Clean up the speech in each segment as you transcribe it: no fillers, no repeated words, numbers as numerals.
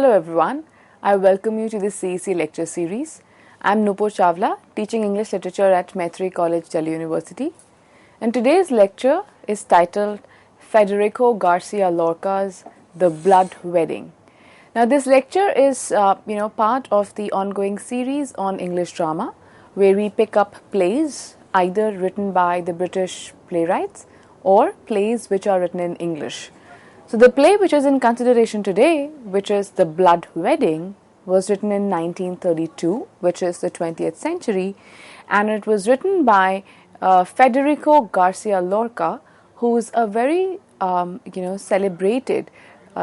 Hello everyone, I welcome you to the CEC lecture series. I am Nupur Chawla, teaching English literature at Maitrey College, Delhi University. And today's lecture is titled Federico Garcia Lorca's The Blood Wedding. Now this lecture is part of the ongoing series on English drama, where we pick up plays either written by the British playwrights or plays which are written in English. So the play which is in consideration today, which is The Blood Wedding, was written in 1932, which is the 20th century, and it was written by Federico Garcia Lorca, who is a very celebrated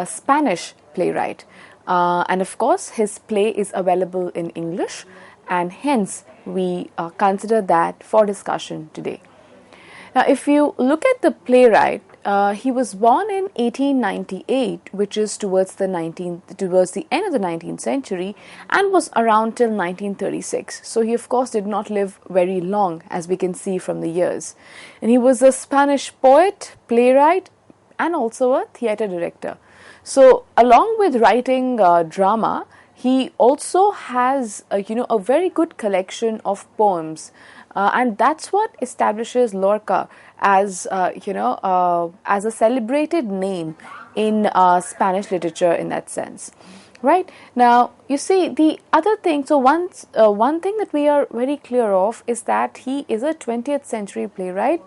Spanish playwright, and of course his play is available in English, and hence we consider that for discussion today. Now, if you look at the playwright, he was born in 1898, which is towards the end of the 19th century, and was around till 1936. So he, of course, did not live very long, as we can see from the years. And he was a Spanish poet, playwright, and also a theatre director. So, along with writing drama, he also has a very good collection of poems. And that's what establishes Lorca as as a celebrated name in Spanish literature in that sense. Right now, you see the other thing. So one thing that we are very clear of is that he is a 20th century playwright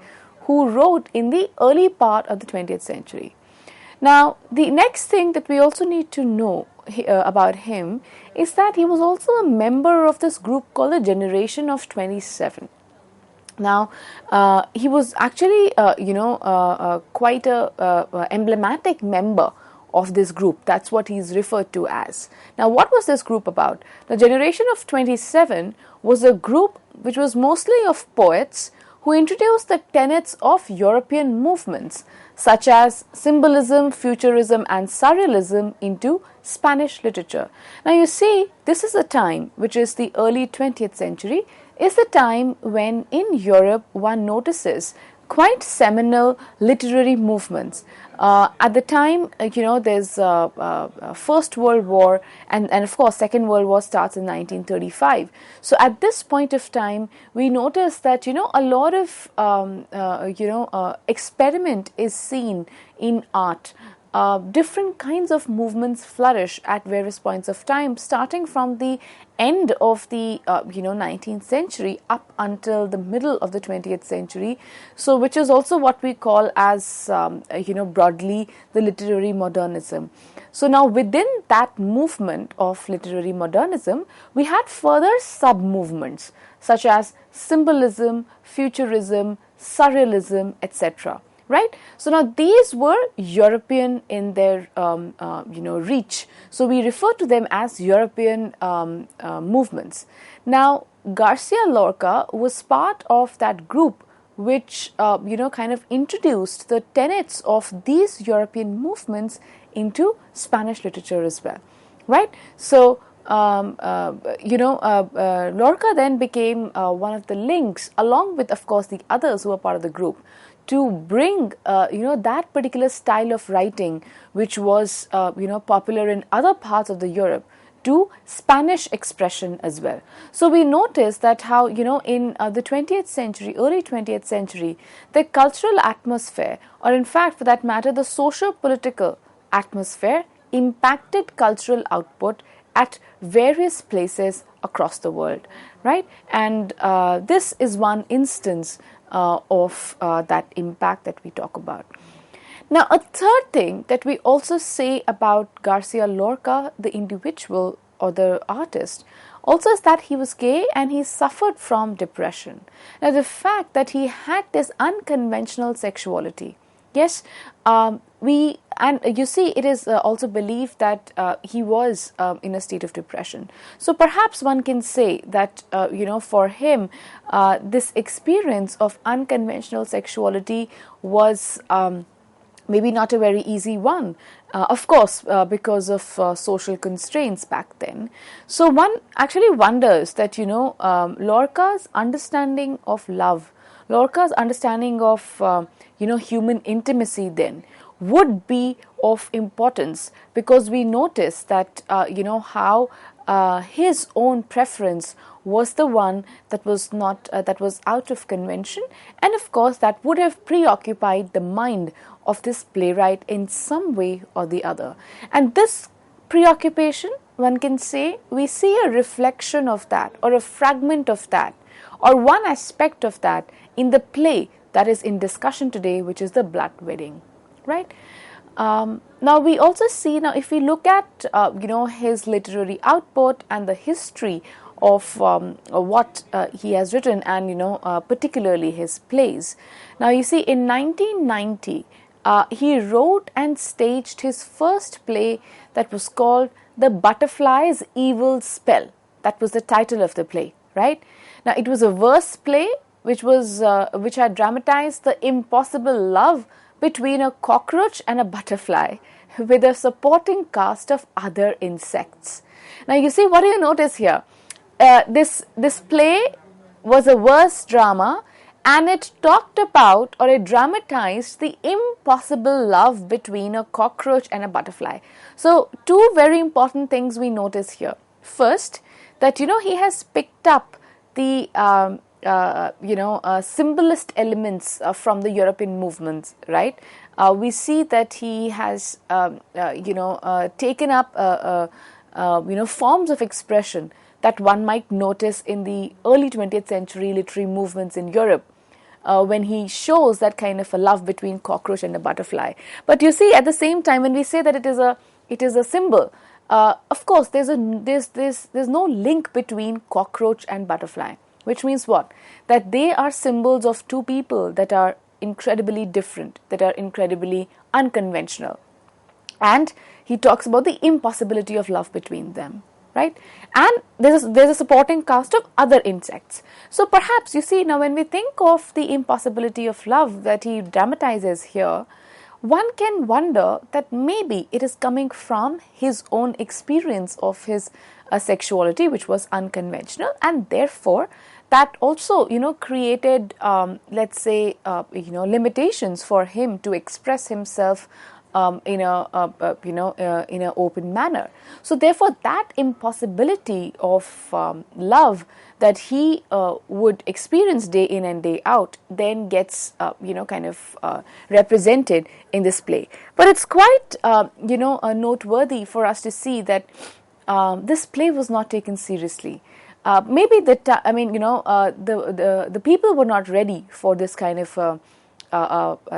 who wrote in the early part of the 20th century. Now, the next thing that we also need to know about him is that he was also a member of this group called the Generation of 27. Now, he was actually, quite a emblematic member of this group. That's what he's referred to as. Now, what was this group about? The Generation of 27 was a group which was mostly of poets who introduced the tenets of European movements such as symbolism, futurism, and surrealism into Spanish literature. Now, you see, this is a time, which is the early 20th century, is the time when in Europe one notices quite seminal literary movements. At the time, there's First World War, and of course Second World War starts in 1935. So at this point of time, we notice that a lot of experiment is seen in art. Different kinds of movements flourish at various points of time, starting from the end of the 19th century up until the middle of the 20th century. So, which is also what we call as broadly the literary modernism. So now within that movement of literary modernism, we had further sub-movements such as symbolism, futurism, surrealism, etc. Right? So now these were European in their reach. So we refer to them as European movements. Now Garcia Lorca was part of that group which kind of introduced the tenets of these European movements into Spanish literature as well. Right? So Lorca then became one of the links, along with of course the others who were part of the group, to bring that particular style of writing which was popular in other parts of the Europe to Spanish expression as well. So we notice that how in the 20th century, early 20th century, the cultural atmosphere, or in fact for that matter the socio-political atmosphere, impacted cultural output at various places across the world, right? And this is one instance of that impact that we talk about. Now, a third thing that we also say about Garcia Lorca, the individual or the artist, also is that he was gay and he suffered from depression. Now, the fact that he had this unconventional sexuality, yes, you see, it is also believed that he was in a state of depression. So perhaps one can say that, for him, this experience of unconventional sexuality was maybe not a very easy one, of course, because of social constraints back then. So one actually wonders that, Lorca's understanding of love, Lorca's understanding of, human intimacy then would be of importance, because we notice that how his own preference was the one that was not that was out of convention, and of course that would have preoccupied the mind of this playwright in some way or the other. And this preoccupation, one can say, we see a reflection of that, or a fragment of that, or one aspect of that in the play that is in discussion today, which is The Blood Wedding, right? Now we also see, now if we look at his literary output and the history of what he has written, and particularly his plays. Now you see, in 1990 he wrote and staged his first play that was called The Butterfly's Evil Spell. That was the title of the play, right? Now it was a verse play which had dramatized the impossible love between a cockroach and a butterfly, with a supporting cast of other insects. Now you see, what do you notice here? This play was a verse drama, and it talked about, or it dramatized, the impossible love between a cockroach and a butterfly. So two very important things we notice here. First, that he has picked up the symbolist elements from the European movements, right? We see that he has taken up forms of expression that one might notice in the early 20th century literary movements in Europe, when he shows that kind of a love between cockroach and a butterfly. But you see, at the same time, when we say that it is a symbol, of course there's no link between cockroach and butterfly, which means what? That they are symbols of two people that are incredibly different, that are incredibly unconventional. And he talks about the impossibility of love between them, right? And there's a supporting cast of other insects. So perhaps, you see, now when we think of the impossibility of love that he dramatizes here, one can wonder that maybe it is coming from his own experience of his sexuality, which was unconventional, and therefore that also created let's say limitations for him to express himself in an open manner. So therefore that impossibility of love that he would experience day in and day out then gets represented in this play. But it's quite noteworthy for us to see that this play was not taken seriously. Maybe the people were not ready for this kind of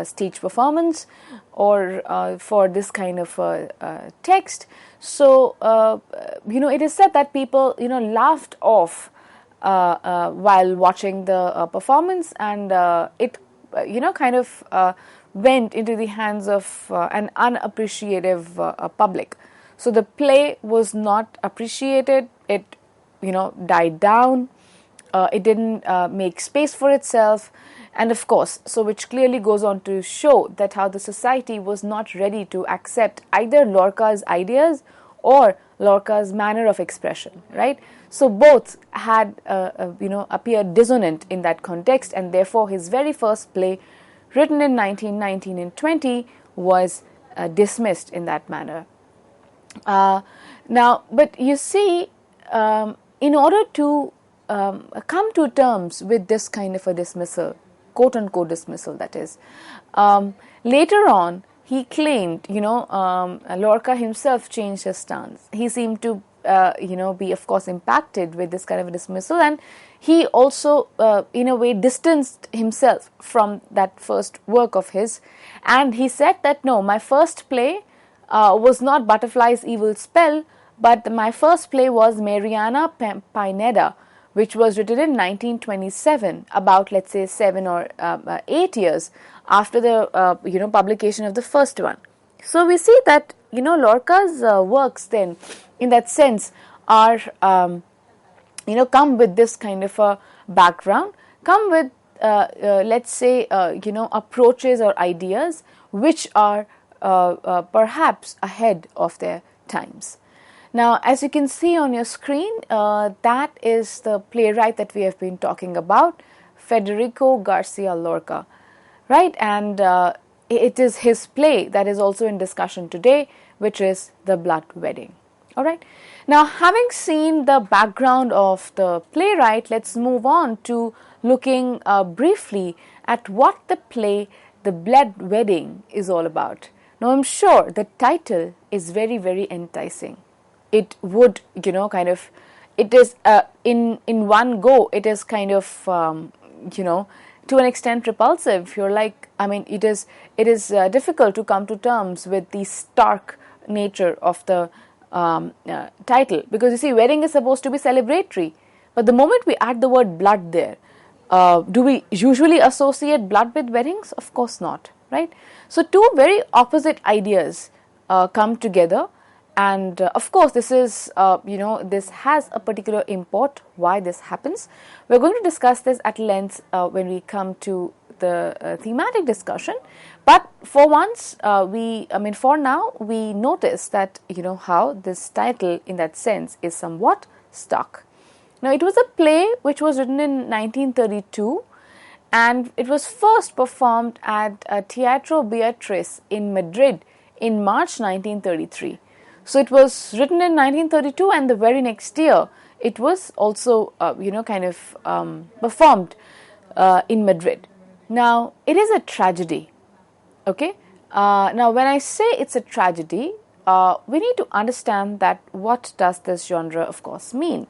stage performance, or for this kind of text. So it is said that people laughed off while watching the performance, and it went into the hands of an unappreciative public. So the play was not appreciated. It died down. It didn't make space for itself. And of course, so which clearly goes on to show that how the society was not ready to accept either Lorca's ideas or Lorca's manner of expression, right? So both had appeared dissonant in that context, and therefore his very first play, written in 1919 and 20, was dismissed in that manner. Now, but you see, in order to come to terms with this kind of a dismissal, quote-unquote dismissal, that is, later on he claimed, Lorca himself changed his stance. He seemed to, be, of course, impacted with this kind of a dismissal, and he also, in a way, distanced himself from that first work of his, and he said that, no, my first play was not Butterfly's Evil Spell, but my first play was Mariana Pineda, which was written in 1927, about, let's say, 7 or 8 years after the publication of the first one. So we see that Lorca's works then, in that sense, are come with this kind of a background, come with let's say approaches or ideas which are perhaps ahead of their times. Now, as you can see on your screen, that is the playwright that we have been talking about, Federico Garcia Lorca, right? And it is his play that is also in discussion today, which is The Blood Wedding. All right. Now, having seen the background of the playwright, let's move on to looking briefly at what the play The Blood Wedding is all about. Now, I'm sure the title is very, very enticing. It would, it is in one go, it is kind of, to an extent repulsive. You're like, it is difficult to come to terms with the stark nature of the title, because you see, wedding is supposed to be celebratory, but the moment we add the word blood there, do we usually associate blood with weddings? Of course not, right? So two very opposite ideas come together, and of course this is this has a particular import why this happens. We're going to discuss this at length when we come to the thematic discussion, but for once for now we notice that how this title in that sense is somewhat stuck. Now, it was a play which was written in 1932, and it was first performed at Teatro Beatriz in Madrid in March 1933. So it was written in 1932, and the very next year it was also performed in Madrid. Now, it is a tragedy. Okay. Now, when I say it's a tragedy, we need to understand that what does this genre, of course, mean.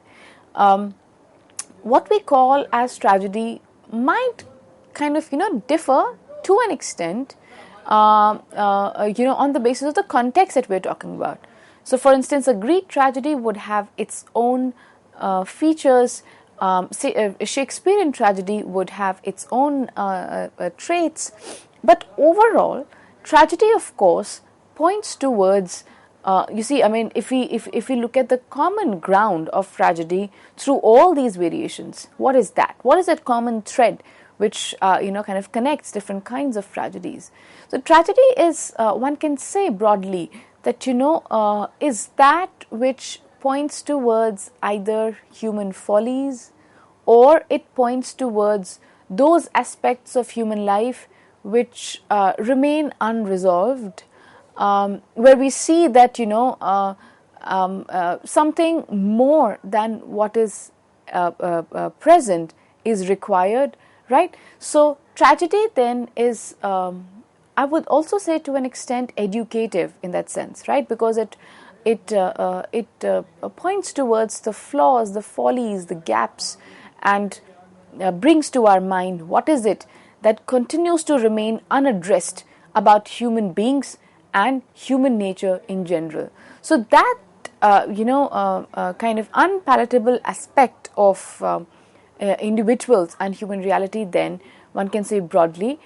What we call as tragedy might kind of differ to an extent on the basis of the context that we're talking about. So, for instance, a Greek tragedy would have its own features. Say a Shakespearean tragedy would have its own traits, but overall, tragedy, of course, points towards. If we look at the common ground of tragedy through all these variations, what is that? What is that common thread which kind of connects different kinds of tragedies? So, tragedy is one can say broadly that is that which points towards either human follies, or it points towards those aspects of human life which remain unresolved, where we see that something more than what is present is required, right? So tragedy then is, I would also say to an extent, educative in that sense, right? Because it points towards the flaws, the follies, the gaps, and brings to our mind what is it that continues to remain unaddressed about human beings and human nature in general. So that kind of unpalatable aspect of individuals and human reality, then one can say broadly,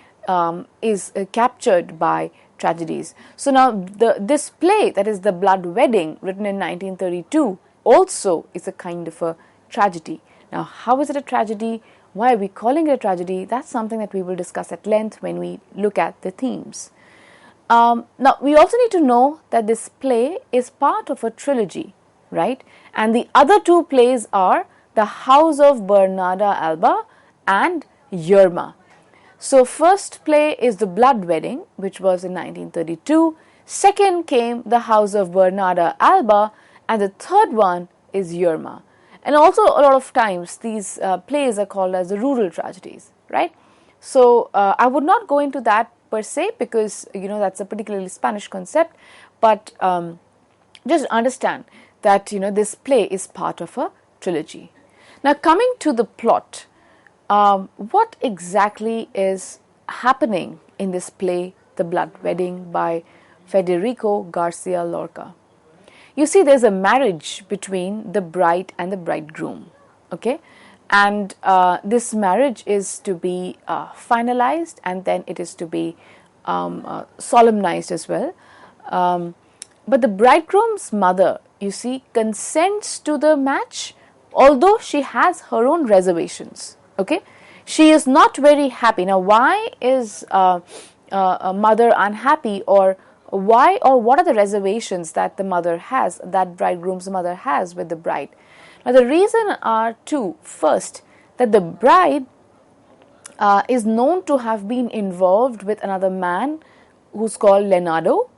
is captured by tragedies. So now this play, that is The Blood Wedding, written in 1932, also is a kind of a tragedy. Now, how is it a tragedy? Why are we calling it a tragedy? That's something that we will discuss at length when we look at the themes. Now, we also need to know that this play is part of a trilogy, right? And the other two plays are The House of Bernarda Alba and Yerma. So, first play is The Blood Wedding, which was in 1932. Second came The House of Bernarda Alba, and the third one is Yerma. And also, a lot of times, these plays are called as the rural tragedies, right? So, I would not go into that per se, because that's a particularly Spanish concept, but just understand that this play is part of a trilogy. Now, coming to the plot, what exactly is happening in this play, The Blood Wedding, by Federico Garcia Lorca? You see, there's a marriage between the bride and the bridegroom, okay? And this marriage is to be finalized, and then it is to be solemnized as well. But the bridegroom's mother, you see, consents to the match, although she has her own reservations, okay? She is not very happy. Now, why is a mother unhappy, or why, or what are the reservations that the mother has, that bridegroom's mother has with the bride? Now, the reason are two. First, that the bride is known to have been involved with another man who's called Leonardo,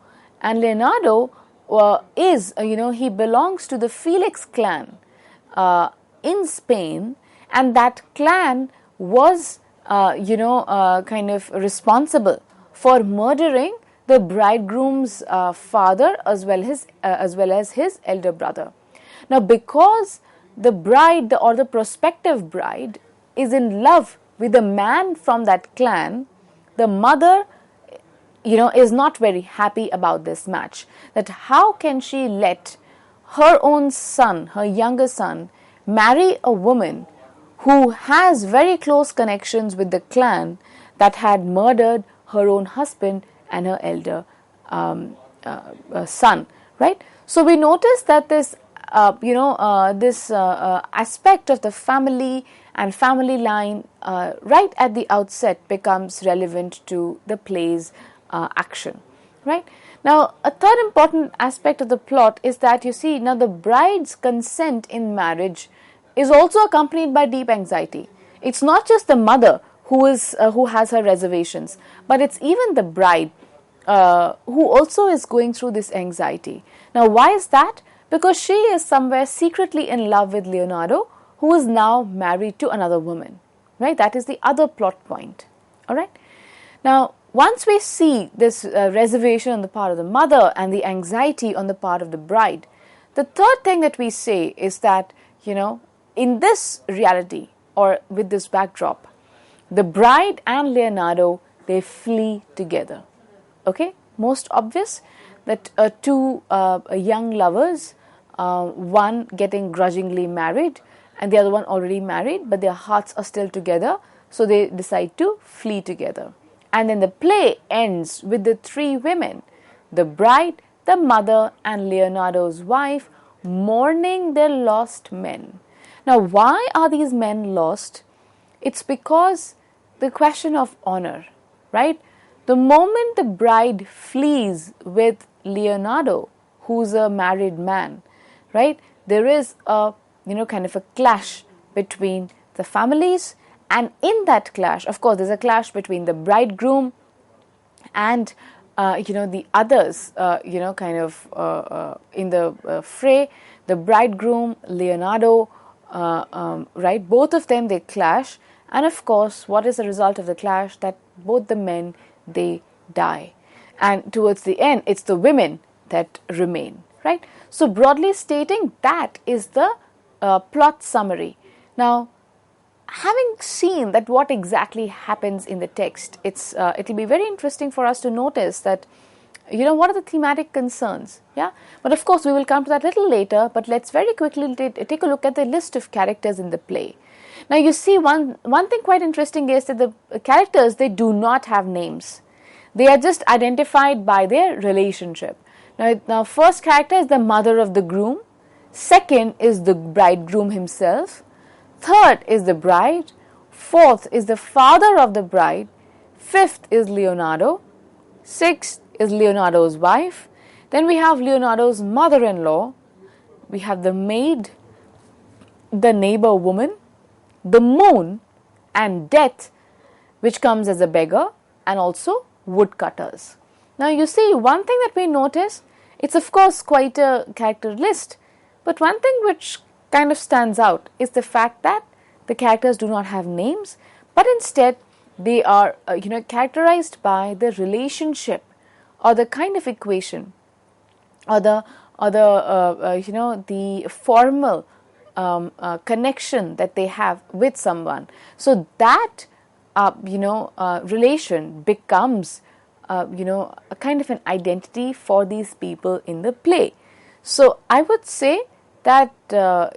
and Leonardo he belongs to the Felix clan in Spain, and that clan was kind of responsible for murdering the bridegroom's father as well as his elder brother. Now, because the bride or the prospective bride is in love with a man from that clan, the mother is not very happy about this match. That how can she let her own son, her younger son, marry a woman who has very close connections with the clan that had murdered her own husband and her elder son, right? So we notice that this aspect of the family and family line right at the outset becomes relevant to the play's action, right? Now, a third important aspect of the plot is that now the bride's consent in marriage is also accompanied by deep anxiety. It's not just the mother who has her reservations, but it's even the bride who also is going through this anxiety. Now, why is that? Because she is somewhere secretly in love with Leonardo, who is now married to another woman, right? That is the other plot point, all right? Now, once we see this reservation on the part of the mother and the anxiety on the part of the bride, the third thing that we say is that, in this reality or with this backdrop, the bride and Leonardo, they flee together. Okay, most obvious that two young lovers, one getting grudgingly married and the other one already married, but their hearts are still together, so they decide to flee together. And then the play ends with the three women, the bride, the mother, and Leonardo's wife, mourning their lost men. Now, why are these men lost? It's because the question of honor, right? The moment the bride flees with Leonardo, who's a married man, right, there is a kind of a clash between the families, and in that clash, of course, there's a clash between the bridegroom and the others, in the fray, the bridegroom, Leonardo, right, both of them, they clash, and of course, what is the result of the clash? That both the men, they die, and towards the end, it's the women that remain, right? So broadly stating, that is the plot summary. Now, having seen that what exactly happens in the text, it'll be very interesting for us to notice that, what are the thematic concerns, yeah? But of course, we will come to that a little later, but let's very quickly take a look at the list of characters in the play. Now, you see, one thing quite interesting is that the characters, they do not have names. They are just identified by their relationship. Now, first character is the mother of the groom. Second is the bridegroom himself. Third is the bride. Fourth is the father of the bride. Fifth is Leonardo. Sixth is Leonardo's wife. Then we have Leonardo's mother-in-law. We have the maid, the neighbor woman, the moon, and death, which comes as a beggar, and also woodcutters. Now, you see, one thing that we notice, it's of course quite a character list, but one thing which kind of stands out is the fact that the characters do not have names, but instead they are characterized by the relationship or the kind of equation or the formal connection that they have with someone. So that relation becomes a kind of an identity for these people in the play. So I would say that to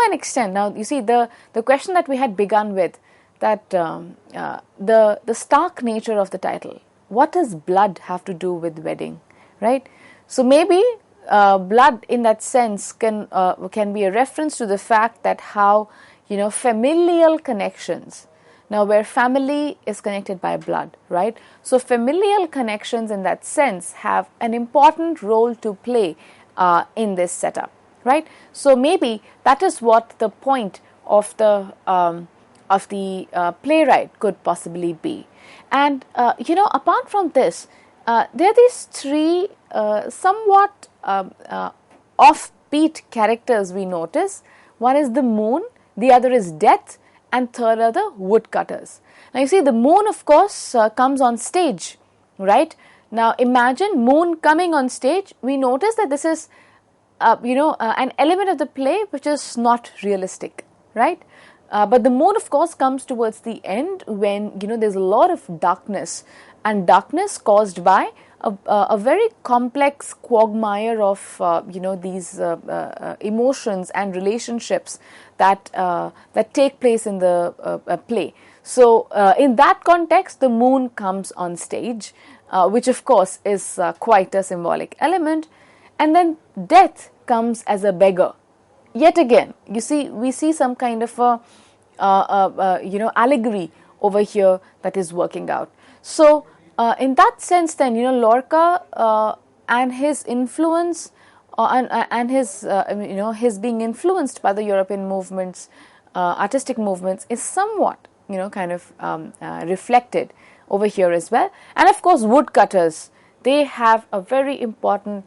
an extent, now you see the question that we had begun with, that the stark nature of the title, what does blood have to do with wedding, right? So maybe blood in that sense can be a reference to the fact that how familial connections, now where family is connected by blood, right? So familial connections in that sense have an important role to play in this setup, right? So maybe that is what the point of the of the playwright could possibly be. And apart from this, there are these three somewhat offbeat characters we notice. One is the moon, the other is death, and third are the woodcutters. Now you see, the moon, of course, comes on stage, right? Now imagine moon coming on stage. We notice that this is an element of the play which is not realistic, right? But the moon, of course, comes towards the end when there's a lot of darkness, and darkness caused by a very complex quagmire of these emotions and relationships that take place in the play. So in that context, the moon comes on stage, which of course is quite a symbolic element. And then death comes as a beggar. Yet again, you see, we see some kind of a allegory over here that is working out. So in that sense, then Lorca and his influence and his being influenced by the European movements, artistic movements, is somewhat reflected over here as well. And of course, woodcutters, they have a very important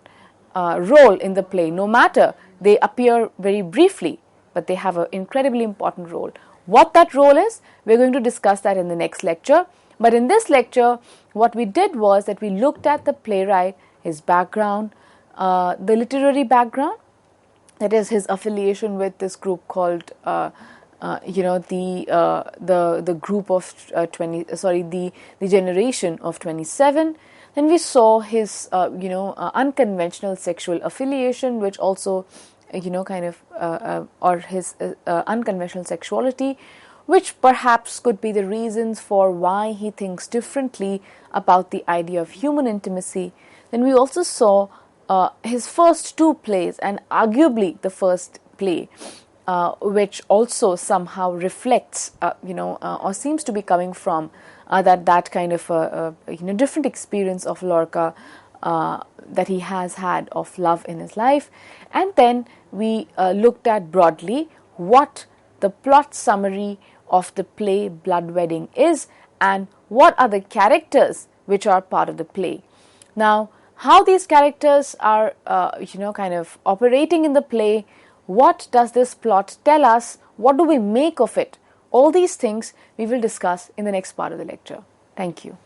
role in the play. No matter they appear very briefly, but they have an incredibly important role. What that role is, we're going to discuss that in the next lecture. But in this lecture, what we did was that we looked at the playwright, his background, the literary background, that is his affiliation with this group called the group of the generation of 27. Then we saw his unconventional sexual affiliation, which also or his unconventional sexuality, which perhaps could be the reasons for why he thinks differently about the idea of human intimacy. Then we also saw his first two plays, and arguably the first play, which also somehow reflects, or seems to be coming from that kind of different experience of Lorca that he has had of love in his life. And then we looked at broadly what the plot summary of the play Blood Wedding is, and what are the characters which are part of the play. Now, how these characters are operating in the play, what does this plot tell us, what do we make of it, all these things we will discuss in the next part of the lecture. Thank you.